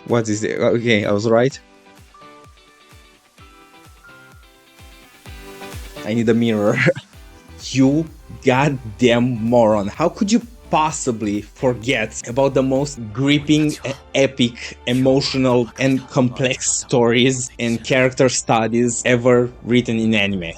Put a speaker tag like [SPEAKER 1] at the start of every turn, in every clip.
[SPEAKER 1] What is it? Okay, I was right. I need a mirror. You goddamn moron. How could you possibly forget about the most gripping, epic, emotional, and complex stories and character studies ever written in anime?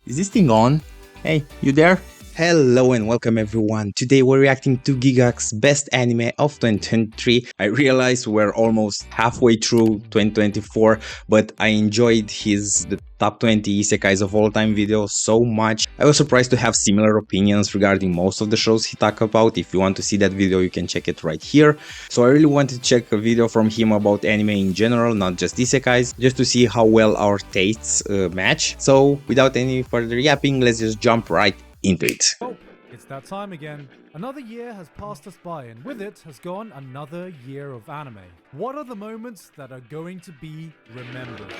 [SPEAKER 1] Is this thing on? Hey, you there? Hello and welcome everyone. Today we're reacting to Gigguk's best anime of 2023. I realize we're almost halfway through 2024, but I enjoyed the top 20 isekais of all time video so much. I was surprised to have similar opinions regarding most of the shows he talked about. If you want to see that video, you can check it right here. So I really wanted to check a video from him about anime in general, not just isekais, just to see how well our tastes match. So without any further yapping, let's just jump right into it.
[SPEAKER 2] Oh, it's that time again. Another year has passed us by, and with it has gone another year of anime. What are the moments that are going to be remembered?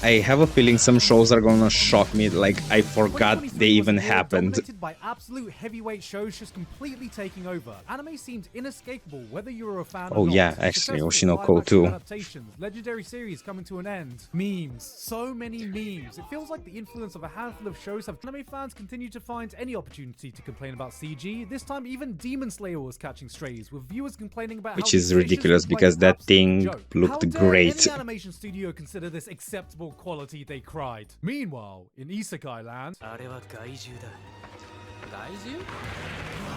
[SPEAKER 1] I have a feeling some shows are gonna shock me, like I forgot they even happened.
[SPEAKER 2] Dominated by absolute heavyweight shows just completely taking over. Anime seemed inescapable whether you were a fan or not.
[SPEAKER 1] Yeah, actually, Oshinoko too.
[SPEAKER 2] Adaptations, legendary series coming to an end. Memes, so many memes. It feels like the influence of a handful of shows have anime fans continue to find any opportunity to complain about CG. This time even Demon Slayer was catching strays, with viewers complaining about
[SPEAKER 1] which is ridiculous because that thing looked great.
[SPEAKER 2] Any animation studio consider this acceptable quality, they cried. Meanwhile, in Isekai land,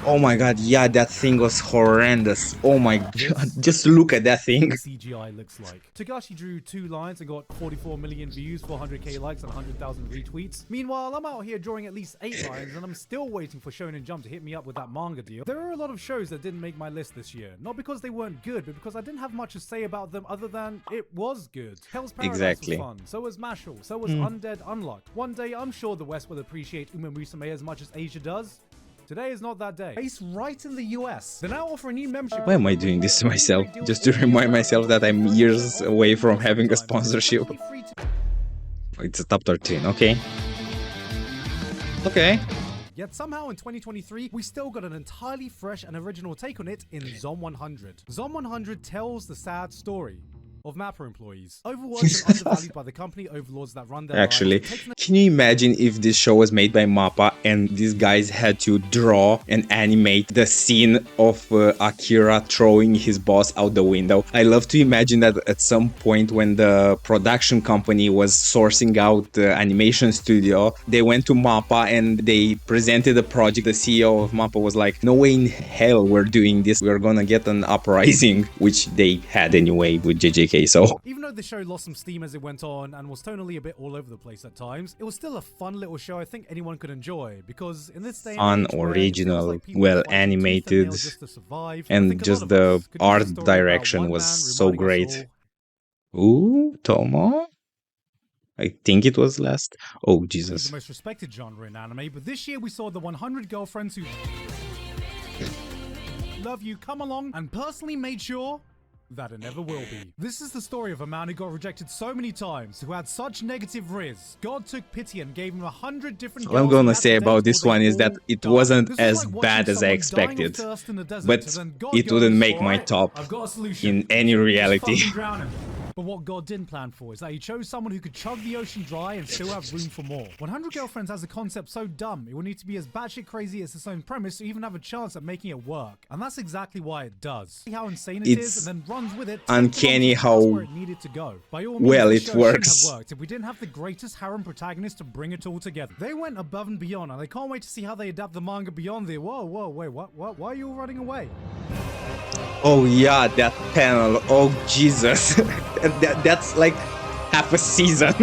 [SPEAKER 1] oh my god, yeah, that thing was horrendous. Oh my god, just look at that thing.
[SPEAKER 2] CGI looks like. Togashi drew 2 lines and got 44 million views, 400k likes, and 100,000 retweets. Meanwhile, I'm out here drawing at least 8 lines, and I'm still waiting for Shonen Jump to hit me up with that manga deal. There are a lot of shows that didn't make my list this year, not because they weren't good, but because I didn't have much to say about them other than it was good. Hell's Paradise was fun, so was Mashal, so was Undead Unlocked. One day, I'm sure the West will appreciate Uma Musume as much as Asia does. Today is not that day. Based right in the US. They now offer a new membership.
[SPEAKER 1] Why am I doing this to myself? Just to remind myself that I'm years away from having a sponsorship. It's a top 13, okay. Okay.
[SPEAKER 2] Yet somehow in 2023, we still got an entirely fresh and original take on it in Zom 100. Zom 100 tells the sad story of Mappa employees, overworked and undervalued by the company overlords that run their
[SPEAKER 1] Actually,
[SPEAKER 2] lives.
[SPEAKER 1] can you imagine if this show was made by Mappa and these guys had to draw and animate the scene of Akira throwing his boss out the window? I love to imagine that at some point when the production company was sourcing out the animation studio, they went to Mappa and they presented the project. The CEO of Mappa was like, no way in hell we're doing this, we're gonna get an uprising, which they had anyway with JJK. So
[SPEAKER 2] even though the show lost some steam as it went on and was tonally a bit all over the place at times, it was still a fun little show I think anyone could enjoy, because in this day
[SPEAKER 1] fun, original, well animated, and just the art direction was so great. Ooh, Tomo? I think it was last. Oh, Jesus.
[SPEAKER 2] The most respected genre in anime, but this year we saw the 100 girlfriends who love you come along and personally made sure that it never will be. This is the story of a man who got rejected so many times, who had such negative riz. God took pity and gave him 100 different
[SPEAKER 1] girls. What I'm gonna say about this one is that it wasn't as bad as I expected, but it wouldn't make my top in any reality.
[SPEAKER 2] But what God didn't plan for is that he chose someone who could chug the ocean dry and still have room for more. 100 Girlfriends has a concept so dumb, it will need to be as batshit crazy as its own premise to even have a chance at making it work. And that's exactly why it does. See how insane it is, and then runs with it.
[SPEAKER 1] Uncanny how
[SPEAKER 2] where it needed to go. By all means,
[SPEAKER 1] well it works.
[SPEAKER 2] Have worked if we didn't have the greatest harem protagonist to bring it all together. They went above and beyond, and I can't wait to see how they adapt the manga beyond the wait, what? Why are you all running away?
[SPEAKER 1] Oh yeah, that panel. Oh Jesus. That's like half a season.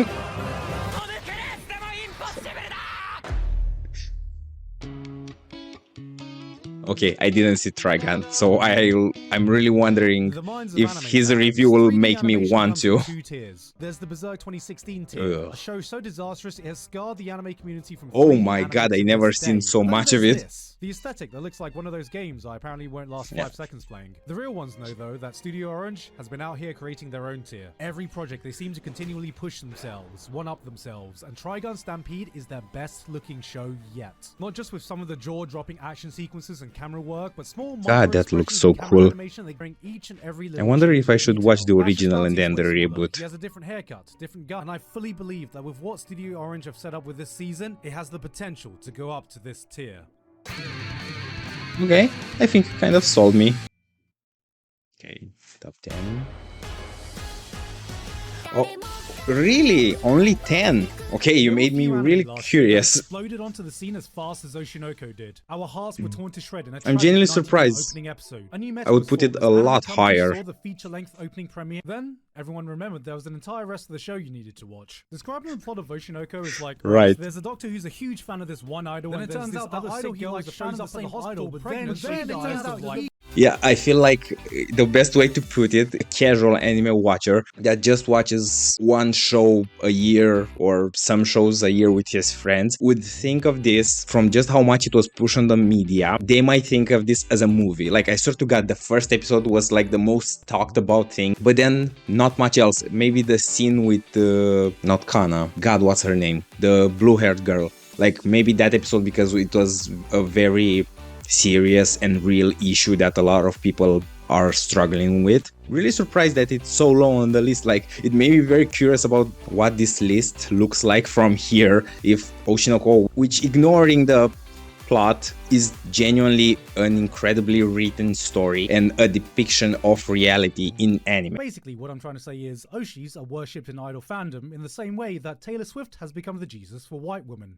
[SPEAKER 1] Okay, I didn't see Trigun, so I I'm really wondering
[SPEAKER 2] The minds of
[SPEAKER 1] if
[SPEAKER 2] anime
[SPEAKER 1] his
[SPEAKER 2] fans,
[SPEAKER 1] review will
[SPEAKER 2] 3D
[SPEAKER 1] make me
[SPEAKER 2] animation
[SPEAKER 1] want
[SPEAKER 2] comes
[SPEAKER 1] to.
[SPEAKER 2] in two tiers. There's the Berserk 2016 tier,
[SPEAKER 1] Ugh.
[SPEAKER 2] a show so disastrous it has scarred the anime community from
[SPEAKER 1] Oh
[SPEAKER 2] 3D
[SPEAKER 1] my
[SPEAKER 2] anime
[SPEAKER 1] god, I
[SPEAKER 2] to
[SPEAKER 1] never
[SPEAKER 2] this
[SPEAKER 1] seen
[SPEAKER 2] day.
[SPEAKER 1] so
[SPEAKER 2] But then
[SPEAKER 1] much of
[SPEAKER 2] there's
[SPEAKER 1] it.
[SPEAKER 2] this, the aesthetic that looks like one of those games I apparently won't last 5 seconds playing. The real ones know though that Studio Orange has been out here creating their own tier. Every project they seem to continually push themselves, one-up themselves, and Trigun Stampede is their best looking show yet. Not just with some of the jaw-dropping action sequences and camera work, but small
[SPEAKER 1] God, that looks
[SPEAKER 2] micro-expressions
[SPEAKER 1] so
[SPEAKER 2] and camera
[SPEAKER 1] cool.
[SPEAKER 2] animation they bring each and every
[SPEAKER 1] I
[SPEAKER 2] little
[SPEAKER 1] wonder
[SPEAKER 2] change
[SPEAKER 1] if I
[SPEAKER 2] in
[SPEAKER 1] should
[SPEAKER 2] detail.
[SPEAKER 1] watch the
[SPEAKER 2] Rash's
[SPEAKER 1] original and
[SPEAKER 2] stance
[SPEAKER 1] then
[SPEAKER 2] is
[SPEAKER 1] the
[SPEAKER 2] way smaller.
[SPEAKER 1] reboot.
[SPEAKER 2] He has a different haircut, different gut, and I fully believe that with what Studio Orange have set up with this season, it has the potential to go up to this tier.
[SPEAKER 1] Okay, I think it kind of sold me. Okay, top 10. Oh, really? Only 10? Okay, you
[SPEAKER 2] There were
[SPEAKER 1] made
[SPEAKER 2] a
[SPEAKER 1] me
[SPEAKER 2] few anime
[SPEAKER 1] really
[SPEAKER 2] last year that
[SPEAKER 1] curious.
[SPEAKER 2] exploded onto the scene as fast as Oshinoko did. Our hearts were torn to shreds in a
[SPEAKER 1] I'm
[SPEAKER 2] tragic
[SPEAKER 1] genuinely
[SPEAKER 2] 90-minute
[SPEAKER 1] surprised.
[SPEAKER 2] opening episode. A new meta
[SPEAKER 1] I would
[SPEAKER 2] was
[SPEAKER 1] put
[SPEAKER 2] formed
[SPEAKER 1] it
[SPEAKER 2] as
[SPEAKER 1] a
[SPEAKER 2] anime
[SPEAKER 1] lot
[SPEAKER 2] companies
[SPEAKER 1] higher.
[SPEAKER 2] saw the feature-length opening premiere. Then everyone remembered there was an entire rest of the show you needed to watch. Describing the plot of Oshinoko is like,
[SPEAKER 1] Right.
[SPEAKER 2] there's a doctor who's a huge fan of this one idol,
[SPEAKER 3] Then
[SPEAKER 2] and
[SPEAKER 3] it turns out
[SPEAKER 2] that
[SPEAKER 3] the
[SPEAKER 2] idol
[SPEAKER 3] sick
[SPEAKER 2] he
[SPEAKER 3] girl
[SPEAKER 2] likes
[SPEAKER 3] is
[SPEAKER 2] shows
[SPEAKER 3] up
[SPEAKER 2] up
[SPEAKER 3] in
[SPEAKER 2] in
[SPEAKER 3] the
[SPEAKER 2] the
[SPEAKER 3] hospital
[SPEAKER 2] hospital
[SPEAKER 3] pregnant,
[SPEAKER 2] pregnant,
[SPEAKER 3] then it turns out
[SPEAKER 2] like,
[SPEAKER 1] Yeah, I feel like the best way to put it, a casual anime watcher that just watches one show a year or some shows a year with his friends would think of this from just how much it was pushed on the media. They might think of this as a movie. Like, I swear to God, the first episode was like the most talked about thing, but then not much else. Maybe the scene with, not Kana, God, what's her name? The blue-haired girl. Like, maybe that episode because it was a very serious and real issue that a lot of people are struggling with. Really surprised that it's so low on the list. Like, it made me very curious about what this list looks like from here if Oshinoko, which, ignoring the plot, is genuinely an incredibly written story and a depiction of reality in anime.
[SPEAKER 2] basically, what I'm trying to say is Oshis are worshipped in idol fandom in the same way that Taylor Swift has become the Jesus for white women.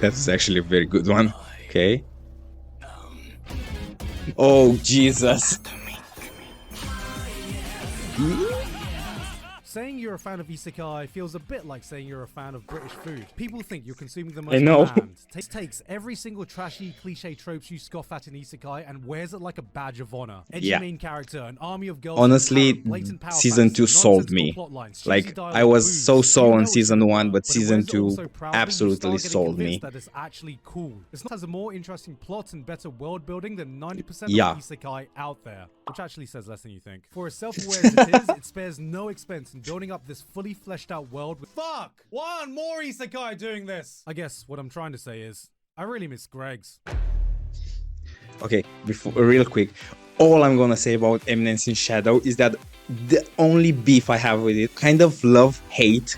[SPEAKER 1] That's actually a very good one. Okay. Oh, Jesus.
[SPEAKER 2] Saying you're a fan of isekai feels a bit like saying you're a fan of British food. People think you're consuming the most
[SPEAKER 1] I know.
[SPEAKER 2] bland. Takes every single trashy cliche tropes you scoff at in isekai and wears it like a badge of honor. Edgy
[SPEAKER 1] Yeah.
[SPEAKER 2] main character, an army of girls.
[SPEAKER 1] Honestly,
[SPEAKER 2] with blatant power
[SPEAKER 1] season
[SPEAKER 2] fantasy,
[SPEAKER 1] 2 sold
[SPEAKER 2] nonsensical
[SPEAKER 1] me.
[SPEAKER 2] plot lines, cheesy
[SPEAKER 1] Like,
[SPEAKER 2] dialogue,
[SPEAKER 1] I was
[SPEAKER 2] boobs.
[SPEAKER 1] so
[SPEAKER 2] You know
[SPEAKER 1] on
[SPEAKER 2] it
[SPEAKER 1] season
[SPEAKER 2] shouldn't
[SPEAKER 1] 1,
[SPEAKER 2] work,
[SPEAKER 1] but
[SPEAKER 2] it
[SPEAKER 1] season
[SPEAKER 2] wears it
[SPEAKER 1] 2
[SPEAKER 2] also proudly. You
[SPEAKER 1] absolutely
[SPEAKER 2] start getting
[SPEAKER 1] sold me.
[SPEAKER 2] convinced that it's actually cool. It has a more interesting plot and better world building than 90%
[SPEAKER 1] Yeah.
[SPEAKER 2] of isekai out there, which actually says less than you think. For as self-aware as it is, it spares no expense in building up this fully fleshed out world with fuck! Why aren't more isekai doing this? I guess what I'm trying to say is, I really miss Greg's.
[SPEAKER 1] Okay, before real quick, all I'm gonna say about Eminence in Shadow is that the only beef I have with it, kind of love-hate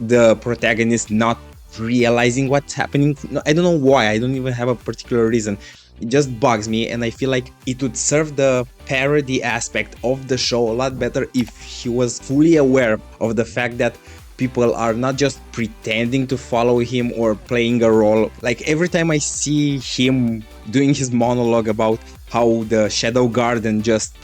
[SPEAKER 1] the protagonist not realizing what's happening. No, I don't know why, I don't even have a particular reason. It just bugs me, and I feel like it would serve the parody aspect of the show a lot better if he was fully aware of the fact that people are not just pretending to follow him or playing a role. Like, every time I see him doing his monologue about how the Shadow Garden just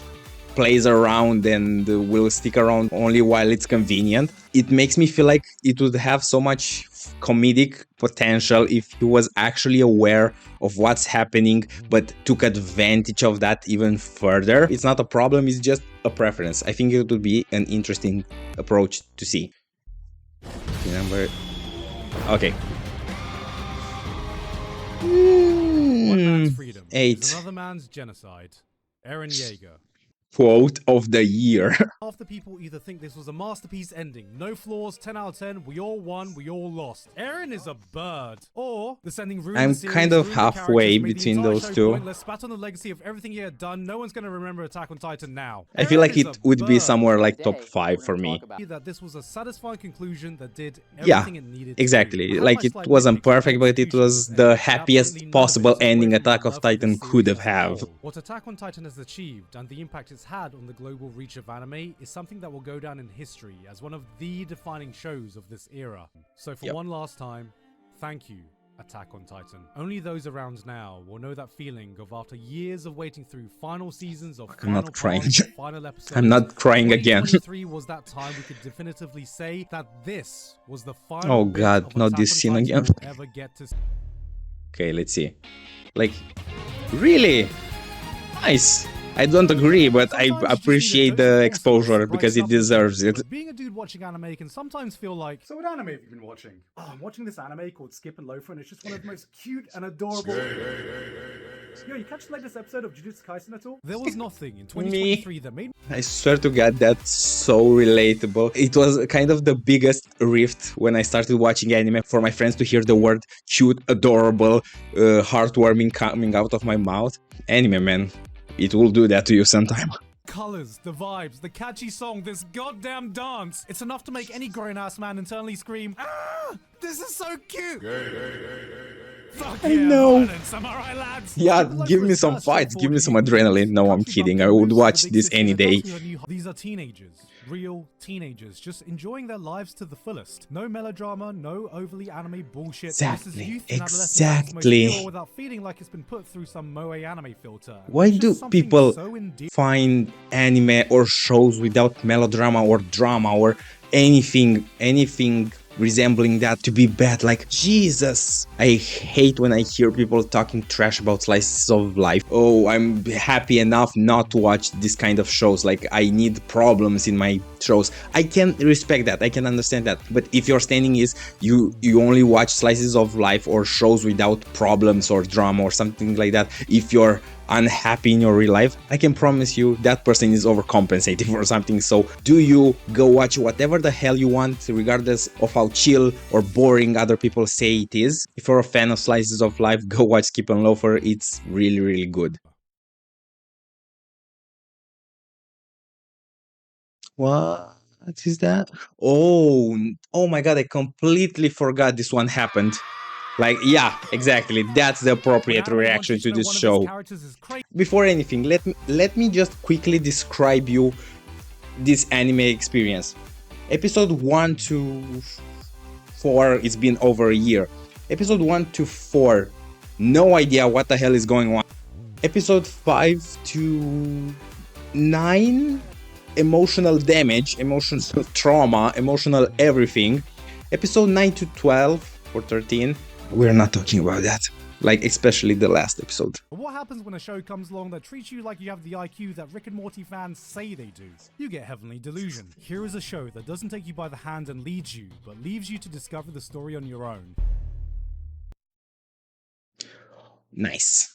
[SPEAKER 1] plays around and will stick around only while it's convenient, it makes me feel like it would have so much comedic potential if he was actually aware of what's happening but took advantage of that even further. It's not a problem, it's just a preference. I think it would be an interesting approach to see. Number... Okay.
[SPEAKER 2] One man's freedom
[SPEAKER 1] 8.
[SPEAKER 2] is another man's genocide. Eren Yeager.
[SPEAKER 1] Quote of the year.
[SPEAKER 2] Half the people either think this was a masterpiece ending, no flaws, 10 out of 10, we all won, we all lost. Eren is a bird. Or the sending ruined
[SPEAKER 1] I'm
[SPEAKER 2] the series,
[SPEAKER 1] kind of
[SPEAKER 2] ruined the
[SPEAKER 1] halfway
[SPEAKER 2] characters, made the
[SPEAKER 1] between
[SPEAKER 2] entire
[SPEAKER 1] those
[SPEAKER 2] show
[SPEAKER 1] two.
[SPEAKER 2] pointless, spat on the legacy of everything he had done. No one's gonna remember Attack on Titan now.
[SPEAKER 1] I feel
[SPEAKER 2] Eren
[SPEAKER 1] like
[SPEAKER 2] is
[SPEAKER 1] it
[SPEAKER 2] a
[SPEAKER 1] would be
[SPEAKER 2] bird.
[SPEAKER 1] somewhere like top
[SPEAKER 3] Today,
[SPEAKER 1] 5
[SPEAKER 3] we're
[SPEAKER 1] for
[SPEAKER 3] gonna
[SPEAKER 1] me.
[SPEAKER 3] talk about
[SPEAKER 2] That this was a satisfying conclusion that did
[SPEAKER 1] Yeah,
[SPEAKER 2] everything it needed
[SPEAKER 1] exactly.
[SPEAKER 2] to do.
[SPEAKER 1] Like, it wasn't perfect, but it was the happiest possible ending Attack of Titan could have.
[SPEAKER 2] What Attack on Titan has achieved and the impact it's had on the global reach of anime is something that will go down in history as one of the defining shows of this era. So for one last time, thank you, Attack on Titan. Only those around now will know that feeling of after years of waiting through final seasons of
[SPEAKER 1] I'm not crying.
[SPEAKER 2] final episodes.
[SPEAKER 1] I'm not crying again.
[SPEAKER 2] 2023 was that time we could definitively say that this was the final
[SPEAKER 1] Oh
[SPEAKER 2] bit
[SPEAKER 1] God,
[SPEAKER 2] of
[SPEAKER 1] not
[SPEAKER 2] Attack
[SPEAKER 1] this
[SPEAKER 2] on
[SPEAKER 1] scene
[SPEAKER 2] Titan
[SPEAKER 1] again.
[SPEAKER 2] we'll ever get to.
[SPEAKER 1] Okay, let's see. Like, really? Nice. I don't agree, but I
[SPEAKER 2] Sometimes you just need a
[SPEAKER 1] appreciate
[SPEAKER 2] dose
[SPEAKER 1] the
[SPEAKER 2] of wholesome,
[SPEAKER 1] exposure
[SPEAKER 2] bright
[SPEAKER 1] because it
[SPEAKER 2] stuff to
[SPEAKER 1] deserves
[SPEAKER 2] enjoy.
[SPEAKER 1] it.
[SPEAKER 2] But being a dude watching anime can sometimes feel like, so what anime have you been watching? Oh, I'm watching this anime called Skip and Loafer, and it's just one of the most cute and adorable. Yo, you catch the latest episode of Jujutsu Kaisen at all? There was nothing in 2023 that made
[SPEAKER 1] I swear to God, that's so relatable. It was kind of the biggest rift when I started watching anime for my friends to hear the word cute, adorable, heartwarming coming out of my mouth. Anime, man, it will do that to you sometime.
[SPEAKER 2] colors, the vibes, the catchy song, this goddamn dance. It's enough to make any grown-ass man internally scream, ah, this is so cute. Fuck
[SPEAKER 1] I
[SPEAKER 2] yeah,
[SPEAKER 1] know.
[SPEAKER 2] violence, am I right, lads?
[SPEAKER 1] Yeah,
[SPEAKER 2] Skip and
[SPEAKER 1] give
[SPEAKER 2] Loafer
[SPEAKER 1] me
[SPEAKER 2] is
[SPEAKER 1] some
[SPEAKER 2] first
[SPEAKER 1] fights, give me some
[SPEAKER 2] straightforward
[SPEAKER 1] adrenaline. No, I'm
[SPEAKER 2] country
[SPEAKER 1] kidding.
[SPEAKER 2] bumpkin
[SPEAKER 1] I would
[SPEAKER 2] moves to
[SPEAKER 1] watch
[SPEAKER 2] the big
[SPEAKER 1] this
[SPEAKER 2] city
[SPEAKER 1] any
[SPEAKER 2] and girls
[SPEAKER 1] day.
[SPEAKER 2] who are new- These are teenagers, real teenagers, just enjoying their lives to the fullest. No melodrama, no overly anime bullshit. This is
[SPEAKER 1] Exactly,
[SPEAKER 2] youth and adolescence at its most pure
[SPEAKER 1] exactly.
[SPEAKER 2] without feeling like it's been put through some moe anime filter.
[SPEAKER 1] Why
[SPEAKER 2] It's
[SPEAKER 1] do
[SPEAKER 2] just something
[SPEAKER 1] people
[SPEAKER 2] so endearing.
[SPEAKER 1] find anime or shows without melodrama or drama or anything resembling that to be bad? Like, Jesus, I hate when I hear people talking trash about slices of life. Oh, I'm happy enough not to watch this kind of shows. Like, I need problems in my shows. I can respect that, I can understand that, but if your standing is you only watch slices of life or shows without problems or drama or something like that, if you're unhappy in your real life, I can promise you that person is overcompensating for something. So do you go watch whatever the hell you want, regardless of how chill or boring other people say it is. If you're a fan of slices of life, go watch Skip and Loafer. It's really good. What is that? Oh my god, I completely forgot this one happened. Like, yeah, exactly, that's the
[SPEAKER 2] When
[SPEAKER 1] appropriate
[SPEAKER 2] anime wants you
[SPEAKER 1] reaction
[SPEAKER 2] to
[SPEAKER 1] to
[SPEAKER 2] know
[SPEAKER 1] this
[SPEAKER 2] one of its
[SPEAKER 1] show.
[SPEAKER 2] characters is crazy.
[SPEAKER 1] Before anything, let me just quickly describe you this anime experience. Episode 1 to 4, it's been over a year. Episode 1 to 4, no idea what the hell is going on. Episode 5 to 9, emotional damage, emotional trauma, emotional everything. Episode 9 to 12 or 13, we're not talking about that. Like, especially the last episode.
[SPEAKER 2] But what happens when a show comes along that treats you like you have the IQ that Rick and Morty fans say they do? You get Heavenly Delusion. Here is a show that doesn't take you by the hand and leads you, but leaves you to discover the story on your own.
[SPEAKER 1] Nice.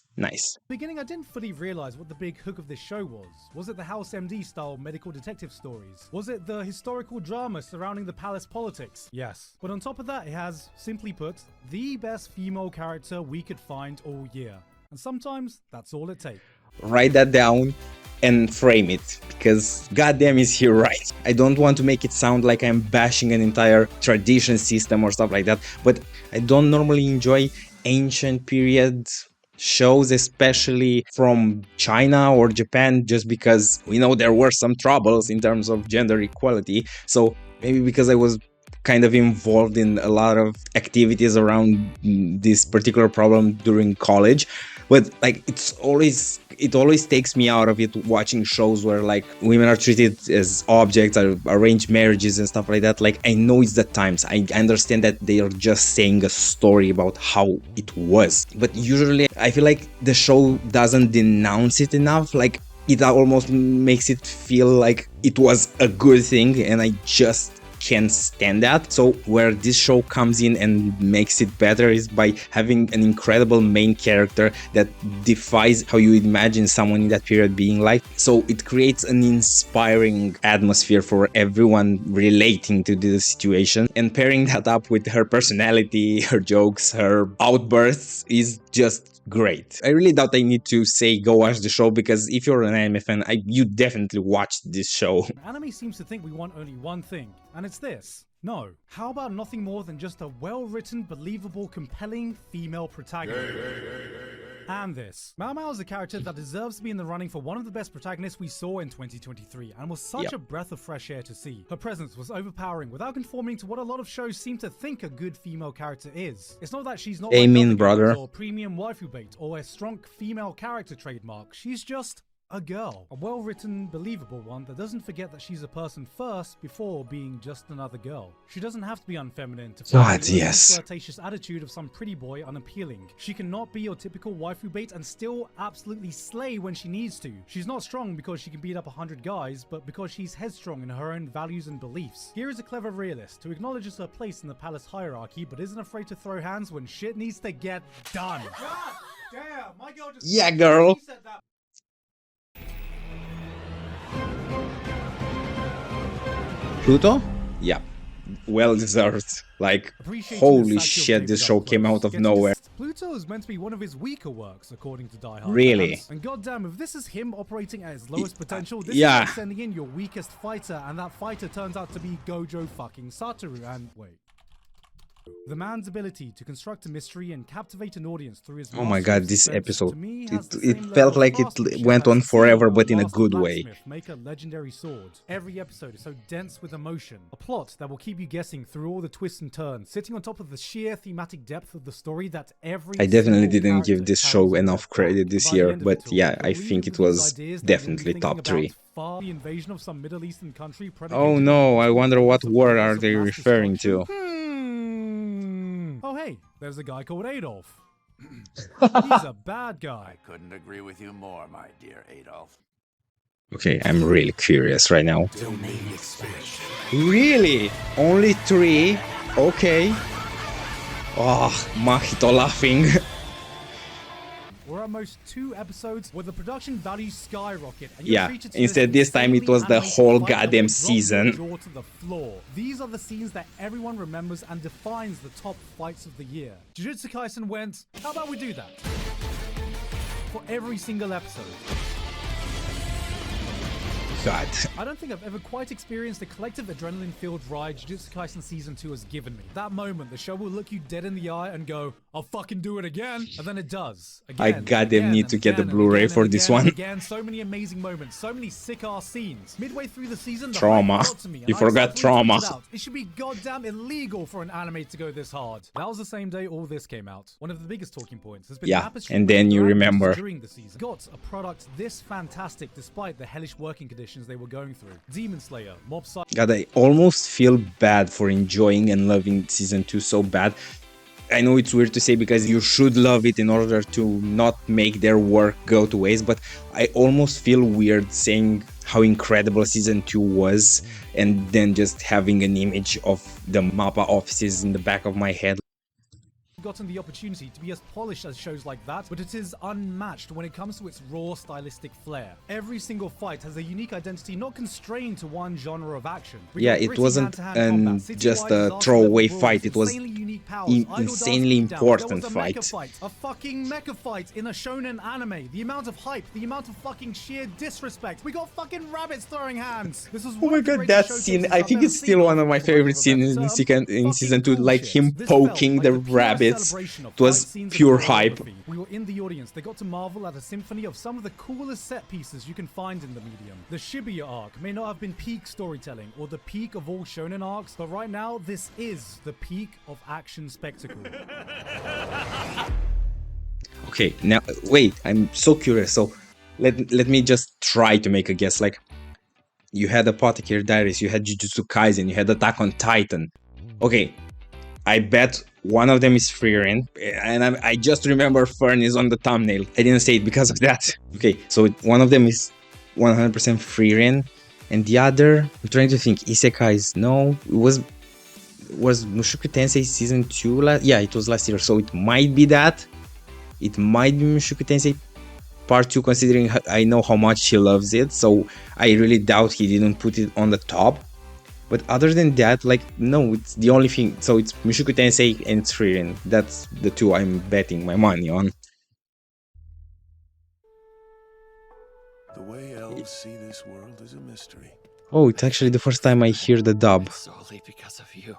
[SPEAKER 2] Beginning, I didn't fully realize what the big hook of this show was. Was it the House MD style medical detective stories? Was it the historical drama surrounding the palace politics? Yes. But on top of that, it has, simply put, the best female character we could find all year. And sometimes that's all it takes.
[SPEAKER 1] Write that down and frame it, because goddamn is he right. I don't want to make it sound like I'm bashing an entire tradition system or stuff like that, but I don't normally enjoy ancient period shows, especially from China or Japan, just because we know there were some troubles in terms of gender equality. So maybe because I was kind of involved in a lot of activities around this particular problem during college, but like it always takes me out of it watching shows where like women are treated as objects, arranged marriages and stuff like that. Like, I know it's the times, I understand that they are just saying a story about how it was, but usually I feel like the show doesn't denounce it enough. Like, it almost makes it feel like it was a good thing, and I just can't stand that. So where this show comes in and makes it better is by having an incredible main character that defies how you imagine someone in that period being like. So it creates an inspiring atmosphere for everyone relating to the situation, and pairing that up with her personality, her jokes, her outbursts is just great. I really doubt I need to say go watch the show, because if you're an anime fan, you definitely watched this show.
[SPEAKER 2] Anime seems to think we want only one thing, and it's this. No. How about nothing more than just a well-written, believable, compelling female protagonist? And this. Mao Mao is a character that deserves to be in the running for one of the best protagonists we saw in 2023, and was such a breath of fresh air to see. Her presence was overpowering without conforming to what a lot of shows seem to think a good female character is. It's not that she's not
[SPEAKER 1] Amen,
[SPEAKER 2] like
[SPEAKER 1] brother.
[SPEAKER 2] or premium waifu bait or a strong female character trademark. She's just a girl. A well-written, believable one that doesn't forget that she's a person first before being just another girl. She doesn't have to be unfeminine to find the flirtatious attitude of some pretty boy unappealing. She cannot be your typical waifu bait and still absolutely slay when she needs to. She's not strong because she can beat up 100 guys, but because she's headstrong in her own values and beliefs. Here is a clever realist who acknowledges her place in the palace hierarchy, but isn't afraid to throw hands when shit needs to get done. God damn, my girl just
[SPEAKER 1] yeah, girl. Pluto? Yeah. Well deserved. Like, holy shit, this show came out of nowhere.
[SPEAKER 2] Pluto is meant to be one of his weaker works, according to Die Hard.
[SPEAKER 1] Really?
[SPEAKER 2] Fans. And goddamn, if this is him operating at his lowest potential, this is like sending in your weakest fighter, and that fighter turns out to be Gojo fucking Satoru, and wait. The man's ability to construct a mystery and captivate an audience through his
[SPEAKER 1] oh my god, this episode, it felt like it went on forever, but in a good way.
[SPEAKER 2] Make a legendary sword. Every episode is so dense with emotion. A plot that will keep you guessing through all the twists and turns, sitting on top of the sheer thematic depth of the story that every
[SPEAKER 1] I definitely didn't give this show enough credit this year, but yeah, I think it was definitely top 3.
[SPEAKER 2] The invasion of some Middle Eastern country.
[SPEAKER 1] Oh no, I wonder what war are they referring to.
[SPEAKER 2] Oh hey, there's a guy called Adolf. He's a bad guy.
[SPEAKER 3] I couldn't agree with you more, my dear Adolf.
[SPEAKER 1] Okay, I'm really curious right now. Really? Only 3? Okay. Oh, Mahito laughing.
[SPEAKER 2] Or at most 2 episodes where the production values skyrocket. And
[SPEAKER 1] yeah, instead this time it was the whole goddamn season.
[SPEAKER 2] To the floor. These are the scenes that everyone remembers and defines the top fights of the year. Jujutsu Kaisen went, how about we do that? For every single episode.
[SPEAKER 1] God.
[SPEAKER 2] I don't think I've ever quite experienced the collective adrenaline-filled ride Jujutsu Kaisen Season 2 has given me. That moment, the show will look you dead in the eye and go, I'll fucking do it again. And then it does. Again,
[SPEAKER 1] I goddamn need to get the Blu-ray for this one.
[SPEAKER 2] Again, so many amazing moments, so many sick-ass scenes. Midway through the season,
[SPEAKER 1] Trauma. You forgot Trauma.
[SPEAKER 2] It should be goddamn illegal for an anime to go this hard. That was the same day all this came out. One of the biggest talking points has been
[SPEAKER 1] and then you remember.
[SPEAKER 2] During the season. Got a product this fantastic despite the hellish working conditions they were going through. Demon Slayer, Mob Psycho.
[SPEAKER 1] God, I almost feel bad for enjoying and loving season 2 so bad. I know it's weird to say because you should love it in order to not make their work go to waste, but I almost feel weird saying how incredible season 2 was and then just having an image of the MAPPA offices in the back of my head.
[SPEAKER 2] Gotten the opportunity to be as polished as shows like that, but it is unmatched when it comes to its raw stylistic flair. Every single fight has a unique identity not constrained to one genre of action. Yeah, it wasn't
[SPEAKER 1] just a throwaway fight, it was insanely important fight.
[SPEAKER 2] A fucking mecha fight in a shonen anime. The amount of hype, the amount of fucking sheer disrespect. We got fucking rabbits throwing hands. This was
[SPEAKER 1] oh my god, that scene, I think it's still one of my favorite scenes in season 2, like him poking the rabbit. It was pure hype.
[SPEAKER 2] We were in the audience. They got to marvel at a symphony of some of the coolest set pieces you can find in the medium. The Shibuya arc may not have been peak storytelling or the peak of all shonen arcs, but right now this is the peak of action spectacle.
[SPEAKER 1] Okay, now wait, I'm so curious. So let me just try to make a guess. Like, you had Apothecary Diaries, you had Jujutsu Kaisen, you had Attack on Titan. Okay, I bet one of them is Frieren, and I just remember Fern is on the thumbnail. I didn't say it because of that. Okay, so one of them is 100% Frieren, and the other, I'm trying to think, Isekais, no, it was Mushoku Tensei Season 2, yeah, it was last year, so it might be that. It might be Mushoku Tensei Part 2, considering I know how much he loves it, so I really doubt he didn't put it on the top. But other than that, like, no, it's the only thing. So it's Mushoku Tensei and it's Frieren. That's the 2 I'm betting my money on.
[SPEAKER 3] The way elves see this world is a mystery.
[SPEAKER 1] Oh, it's actually the first time I hear the dub.
[SPEAKER 4] Solely because of you,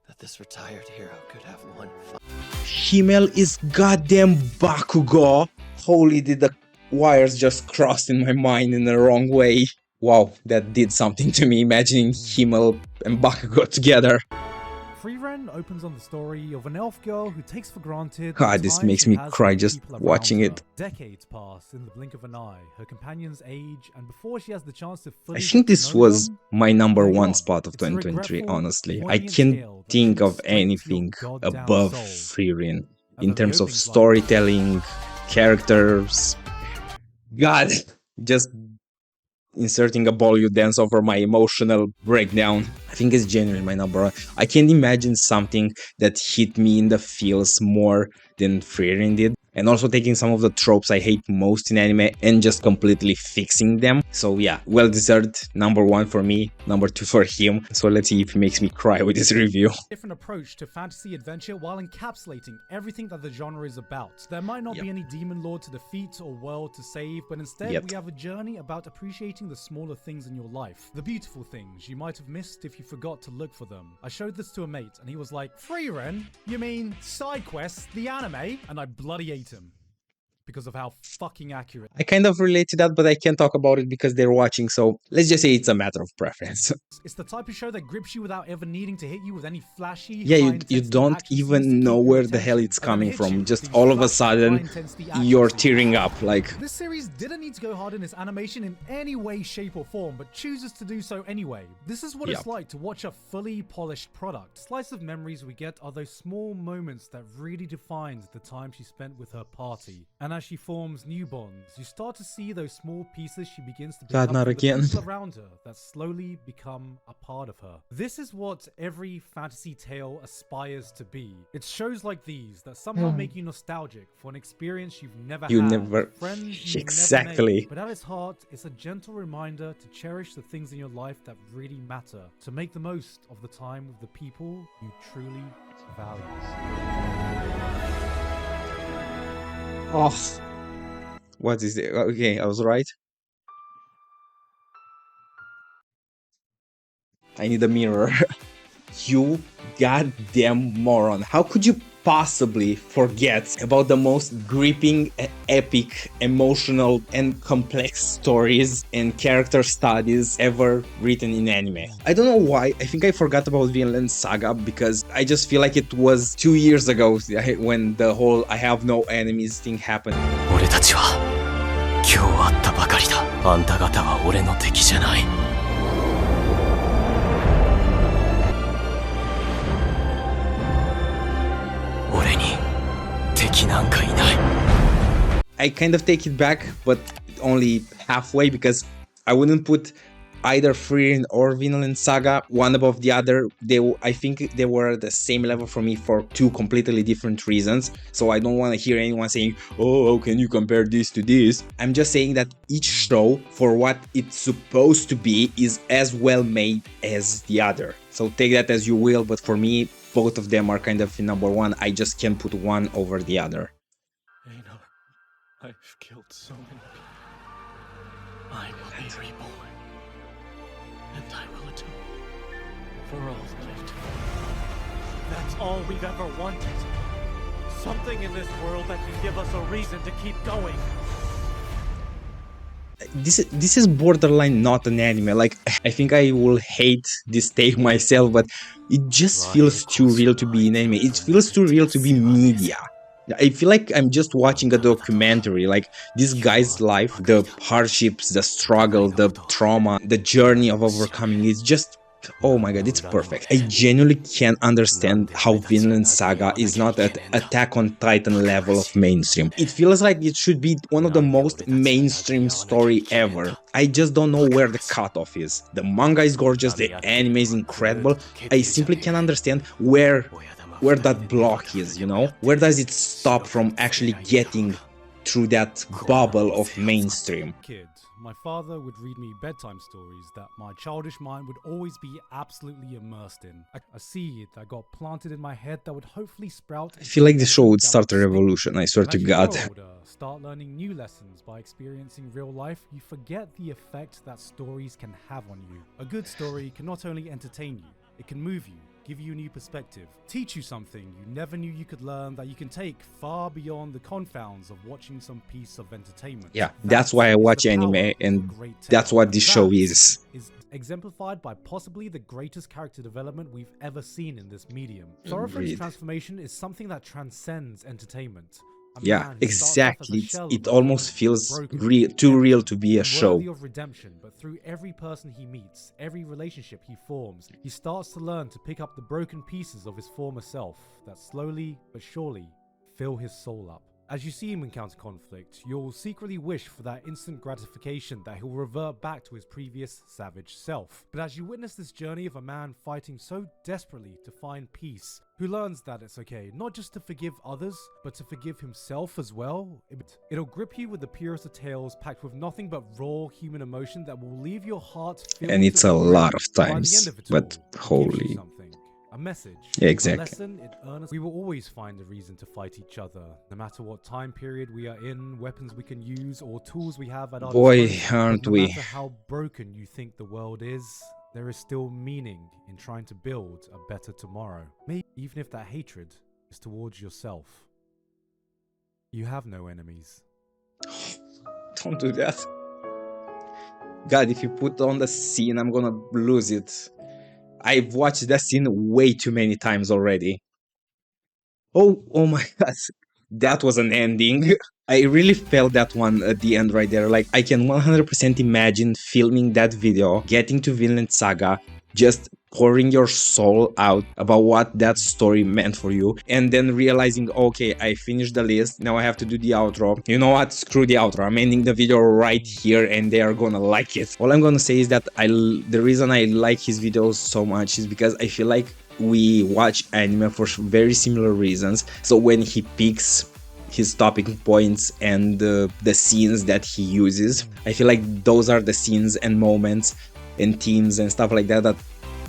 [SPEAKER 4] that this retired hero could have one.
[SPEAKER 1] Himmel is goddamn Bakugo. Holy, did the wires just cross in my mind in the wrong way. Wow, that did something to me, imagining Himmel and Bakugo together.
[SPEAKER 2] Free Ren opens on the story of an elf girl who takes for granted the
[SPEAKER 1] God, this
[SPEAKER 2] time
[SPEAKER 1] makes
[SPEAKER 2] she
[SPEAKER 1] me
[SPEAKER 2] has
[SPEAKER 1] cry
[SPEAKER 2] with the
[SPEAKER 1] just
[SPEAKER 2] people around
[SPEAKER 1] watching
[SPEAKER 2] her.
[SPEAKER 1] it.
[SPEAKER 2] Decades pass in the blink of an eye. Her companions age, and before she has the chance to fully
[SPEAKER 1] I think
[SPEAKER 2] get to
[SPEAKER 1] this
[SPEAKER 2] know
[SPEAKER 1] was
[SPEAKER 2] them,
[SPEAKER 1] my number
[SPEAKER 2] they're
[SPEAKER 1] one
[SPEAKER 2] gone.
[SPEAKER 1] spot of
[SPEAKER 2] It's a
[SPEAKER 1] 2023,
[SPEAKER 2] regretful,
[SPEAKER 1] honestly. I
[SPEAKER 2] poignant
[SPEAKER 1] can't
[SPEAKER 2] tale that
[SPEAKER 1] think
[SPEAKER 2] shoots
[SPEAKER 1] of
[SPEAKER 2] straight to your
[SPEAKER 1] anything
[SPEAKER 2] goddamn
[SPEAKER 1] above
[SPEAKER 2] soul.
[SPEAKER 1] Frieren
[SPEAKER 2] And
[SPEAKER 1] in
[SPEAKER 2] then the
[SPEAKER 1] terms of
[SPEAKER 2] opening's like,
[SPEAKER 1] storytelling, characters. God, just inserting a Bollywood dance over my emotional breakdown. I think it's genuinely my number one. I can't imagine something that hit me in the feels more than Frieren did. And also taking some of the tropes I hate most in anime and just completely fixing them. So yeah, well deserved. Number one for me, number two for him. So let's see if he makes me cry with this review.
[SPEAKER 2] different approach to fantasy adventure while encapsulating everything that the genre is about. There might not
[SPEAKER 1] Yep.
[SPEAKER 2] be any demon lord to defeat or world to save, but instead
[SPEAKER 1] Yet.
[SPEAKER 2] we have a journey about appreciating the smaller things in your life. The beautiful things you might have missed if you forgot to look for them. I showed this to a mate and he was like, Frieren? You mean Side Quest, the anime? And I bloody ate him. Because of how fucking accurate.
[SPEAKER 1] I kind of relate to that, but I can't talk about it because they're watching, so let's just say it's a matter of preference.
[SPEAKER 2] It's the type of show that grips you without ever needing to hit you with any flashy,
[SPEAKER 1] Yeah, you
[SPEAKER 2] high-intensity
[SPEAKER 1] don't
[SPEAKER 2] action scenes to
[SPEAKER 1] even know
[SPEAKER 2] keep your
[SPEAKER 1] where the hell
[SPEAKER 2] attention,
[SPEAKER 1] it's
[SPEAKER 2] and then it
[SPEAKER 1] coming
[SPEAKER 2] hits you
[SPEAKER 1] from.
[SPEAKER 2] with
[SPEAKER 1] Just
[SPEAKER 2] these
[SPEAKER 1] all of a
[SPEAKER 2] flashy,
[SPEAKER 1] sudden,
[SPEAKER 2] high-intensity action
[SPEAKER 1] you're
[SPEAKER 2] scenes.
[SPEAKER 1] tearing up, like...
[SPEAKER 2] This series didn't need to go hard in its animation in any way, shape, or form, but chooses to do so anyway. This is what it's
[SPEAKER 1] Yep.
[SPEAKER 2] like to watch a fully polished product. Slice of memories we get are those small moments that really defines the time she spent with her party. And as she forms new bonds, you start to see those small pieces she begins to pick
[SPEAKER 1] God,
[SPEAKER 2] up
[SPEAKER 1] not
[SPEAKER 2] from
[SPEAKER 1] again.
[SPEAKER 2] the people around her that slowly become a part of her. This is what every fantasy tale aspires to be. It's shows like these that somehow make you nostalgic for an experience you've never
[SPEAKER 1] You
[SPEAKER 2] had,
[SPEAKER 1] never-
[SPEAKER 2] friends you've
[SPEAKER 1] Exactly.
[SPEAKER 2] never made. But at its heart, it's a gentle reminder to cherish the things in your life that really matter, to make the most of the time with the people you truly value.
[SPEAKER 1] Oh. What is it? Okay, I was right. I need a mirror. You goddamn moron. How could you possibly forget about the most gripping, epic, emotional, and complex stories and character studies ever written in anime? I don't know why. I think I forgot about Vinland Saga because I just feel like it was 2 years ago when the whole I have no enemies thing happened.
[SPEAKER 4] 俺たちは今日会ったばかりだ。あんた方は俺の敵じゃない。俺に敵なんかいない。
[SPEAKER 1] I kind of take it back, but only halfway because I wouldn't put either Frieren or Vinland Saga one above the other. I think they were at the same level for me for two completely different reasons. So I don't want to hear anyone saying, "Oh, how can you compare this to this?" I'm just saying that each show, for what it's supposed to be, is as well made as the other. So take that as you will, but for me, both of them are kind of in number one. I just can't put one over the other.
[SPEAKER 4] Einar, I've killed so many people. I will be reborn. And I will atone for all that I've done.
[SPEAKER 5] That's all we've ever wanted. Something in this world that can give us a reason to keep going.
[SPEAKER 1] This is borderline not an anime. Like, I think I will hate this take myself, but it just feels too real to be an anime. It feels too real to be media. I feel like I'm just watching a documentary. Like, this guy's life, the hardships, the struggle, the trauma, the journey of overcoming, it's just, oh my god, it's perfect. I genuinely can't understand how Vinland Saga is not at Attack on Titan level of mainstream. It feels like it should be one of the most mainstream story ever. I just don't know where the cutoff is. The manga is gorgeous, the anime is incredible. I simply can't understand where that block is, you know? Where does it stop from actually getting through that bubble of mainstream?
[SPEAKER 2] Kid, my father would read me bedtime stories that my childish mind would always be absolutely immersed in. A seed that got planted in my head that would hopefully sprout.
[SPEAKER 1] I feel like the show would start a revolution, I swear to God.
[SPEAKER 2] As you grow older, start learning new lessons by experiencing real life, you forget the effect that stories can have on you. A good story can not only entertain you, it can move you, give you a new perspective, teach you something you never knew you could learn that you can take far beyond the confounds of watching some piece of entertainment.
[SPEAKER 1] Yeah, that's why I watch anime, and that's what this show is.
[SPEAKER 2] Is exemplified by possibly the greatest character development we've ever seen in this medium. Thoroughfriend's transformation is something that transcends entertainment.
[SPEAKER 1] Yeah, exactly. It almost feels too real to be a show.
[SPEAKER 2] Worthy of redemption, but through every person he meets, every relationship he forms, he starts to learn to pick up the broken pieces of his former self that slowly but surely fill his soul up. As you see him encounter conflict, you'll secretly wish for that instant gratification that he'll revert back to his previous savage self. But as you witness this journey of a man fighting so desperately to find peace, who learns that it's okay not just to forgive others, but to forgive himself as well, it'll grip you with the purest of tales packed with nothing but raw human emotion that will leave your heart filled.
[SPEAKER 1] And it's a lot of times, but holy...
[SPEAKER 2] A message,
[SPEAKER 1] yeah, exactly.
[SPEAKER 2] A lesson it earnestly. We will always find a reason to fight each other, no matter what time period we are in, weapons we can use, or tools we have at our disposal.
[SPEAKER 1] Aren't
[SPEAKER 2] no
[SPEAKER 1] we?
[SPEAKER 2] No matter how broken you think the world is, there is still meaning in trying to build a better tomorrow. Maybe even if that hatred is towards yourself. You have no enemies.
[SPEAKER 1] Don't do that. God, if you put on the scene, I'm gonna lose it. I've watched that scene way too many times already. Oh my god. That was an ending. I really felt that one at the end right there. Like, I can 100% imagine filming that video, getting to Vinland Saga, just pouring your soul out about what that story meant for you, and then realizing, okay, I finished the list, now I have to do the outro. You know what? Screw the outro. I'm ending the video right here and they are gonna like it. All I'm gonna say is that the reason I like his videos so much is because I feel like we watch anime for very similar reasons. So when he picks his topic points and the scenes that he uses, I feel like those are the scenes and moments and themes and stuff like that that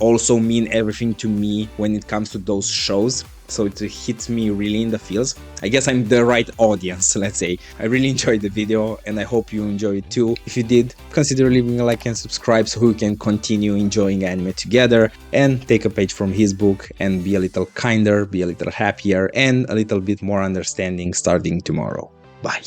[SPEAKER 1] also mean everything to me when it comes to those shows. So it hits me really in the feels. I guess I'm the right audience, let's say. I really enjoyed the video and I hope you enjoyed it too. If you did, consider leaving a like and subscribe so we can continue enjoying anime together and take a page from his book and be a little kinder, be a little happier and a little bit more understanding starting tomorrow. Bye.